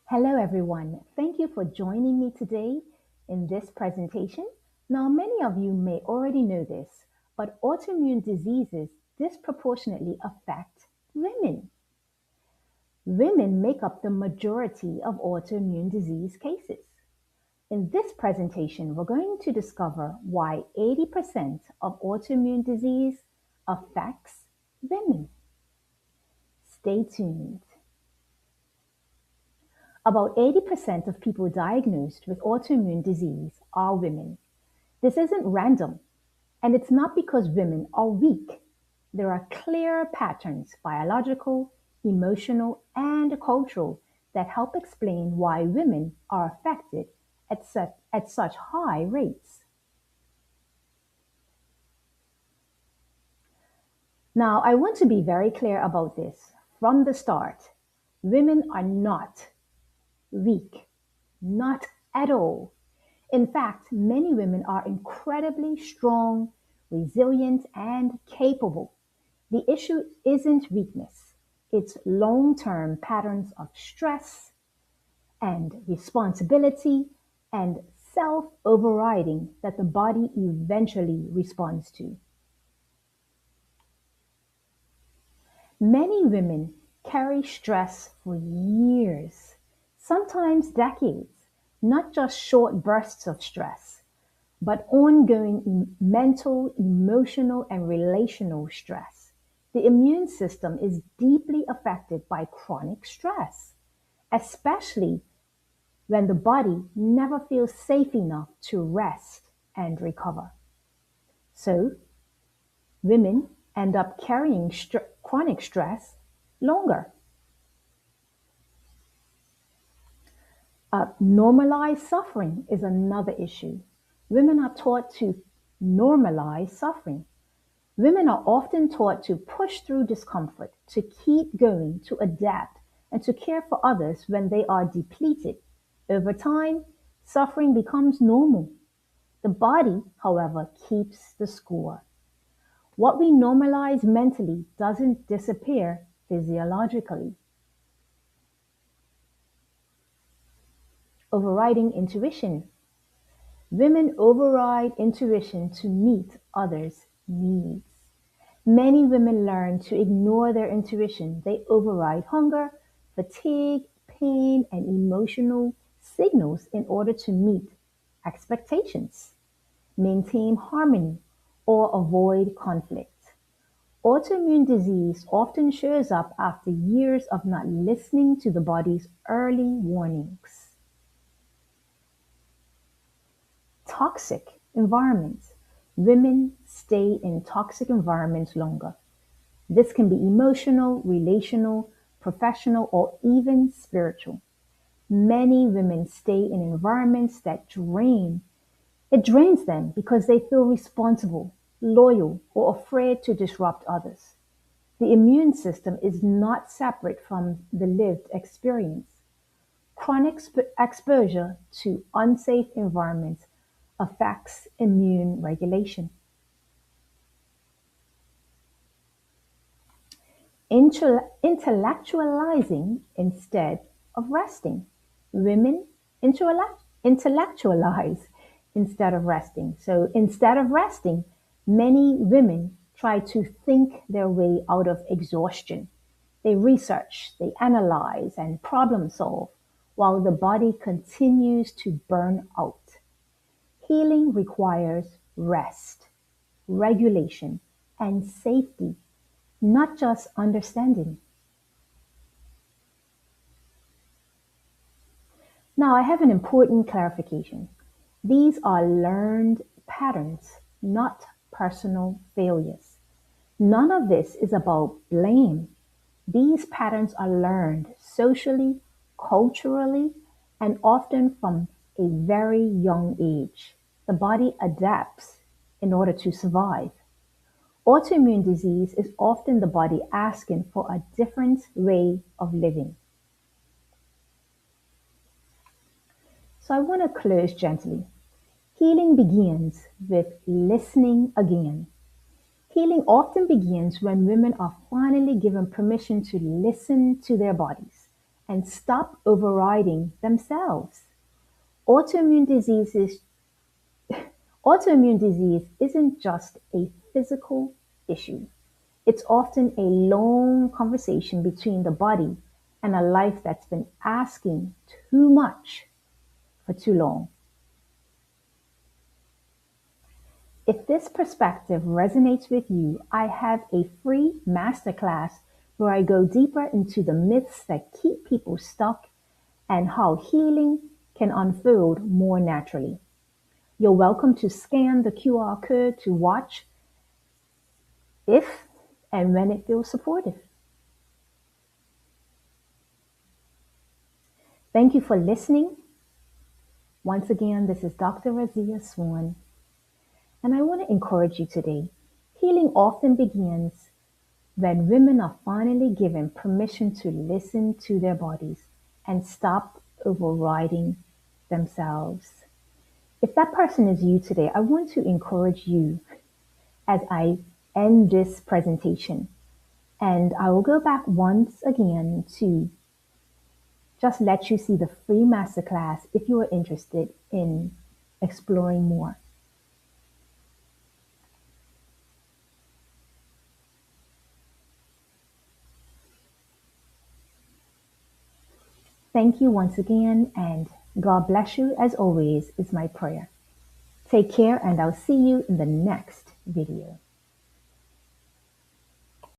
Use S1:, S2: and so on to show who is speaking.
S1: Hello, everyone. Thank you for joining me today in this presentation. Now, many of you may already know this, but autoimmune diseases disproportionately affect women. Women make up the majority of autoimmune disease cases. In this presentation, we're going to discover why 80% of autoimmune disease affects women. Stay tuned. About 80% of people diagnosed with autoimmune disease are women. This isn't random, and it's not because women are weak. There are clear patterns, biological, emotional, and cultural, that help explain why women are affected at such high rates. Now, I want to be very clear about this from the start. Women are not weak, not at all. In fact, many women are incredibly strong, resilient, and capable. The issue isn't weakness, it's long term patterns of stress and responsibility and self overriding that the body eventually responds to. Many women carry stress for years, sometimes decades, not just short bursts of stress, but ongoing mental, emotional, and relational stress. The immune system is deeply affected by chronic stress, especially when the body never feels safe enough to rest and recover. So, women end up carrying chronic stress longer. Normalized suffering is another issue. Women are taught to normalize suffering. Women are often taught to push through discomfort, to keep going, to adapt, and to care for others when they are depleted. Over time, suffering becomes normal. The body, however, keeps the score. What we normalize mentally doesn't disappear physiologically. Overriding intuition. Women override intuition to meet others' needs. Many women learn to ignore their intuition. They override hunger, fatigue, pain, and emotional signals in order to meet expectations, maintain harmony, or avoid conflict. Autoimmune disease often shows up after years of not listening to the body's early warnings. Toxic environments. Women stay in toxic environments longer. This can be emotional, relational, professional, or even spiritual. Many women stay in environments that drains them because they feel responsible, loyal, or afraid to disrupt others. The immune system is not separate from the lived experience. Chronic exposure to unsafe environments affects immune regulation. Intellectualizing instead of resting. Women intellectualize instead of resting. So instead of resting, many women try to think their way out of exhaustion. They research, they analyze, and problem solve while the body continues to burn out. Healing requires rest, regulation, and safety, not just understanding. Now, I have an important clarification. These are learned patterns, not personal failures. None of this is about blame. These patterns are learned socially, culturally, and often from a very young age. The body adapts in order to survive. Autoimmune disease is often the body asking for a different way of living. So I want to close gently. Healing begins with listening again. Healing often begins when women are finally given permission to listen to their bodies, and stop overriding themselves. Autoimmune diseases Autoimmune disease isn't just a physical issue. It's often a long conversation between the body and a life that's been asking too much for too long. If this perspective resonates with you, I have a free masterclass where I go deeper into the myths that keep people stuck and how healing can unfold more naturally. You're welcome to scan the QR code to watch if and when it feels supportive. Thank you for listening. Once again, this is Dr. Razia Swan, and I want to encourage you today. Healing often begins when women are finally given permission to listen to their bodies and stop overriding themselves. If that person is you today, I want to encourage you as I end this presentation. And I will go back once again to just let you see the free masterclass if you are interested in exploring more. Thank you once again, and God bless you as always is my prayer. Take care, and I'll see you in the next video.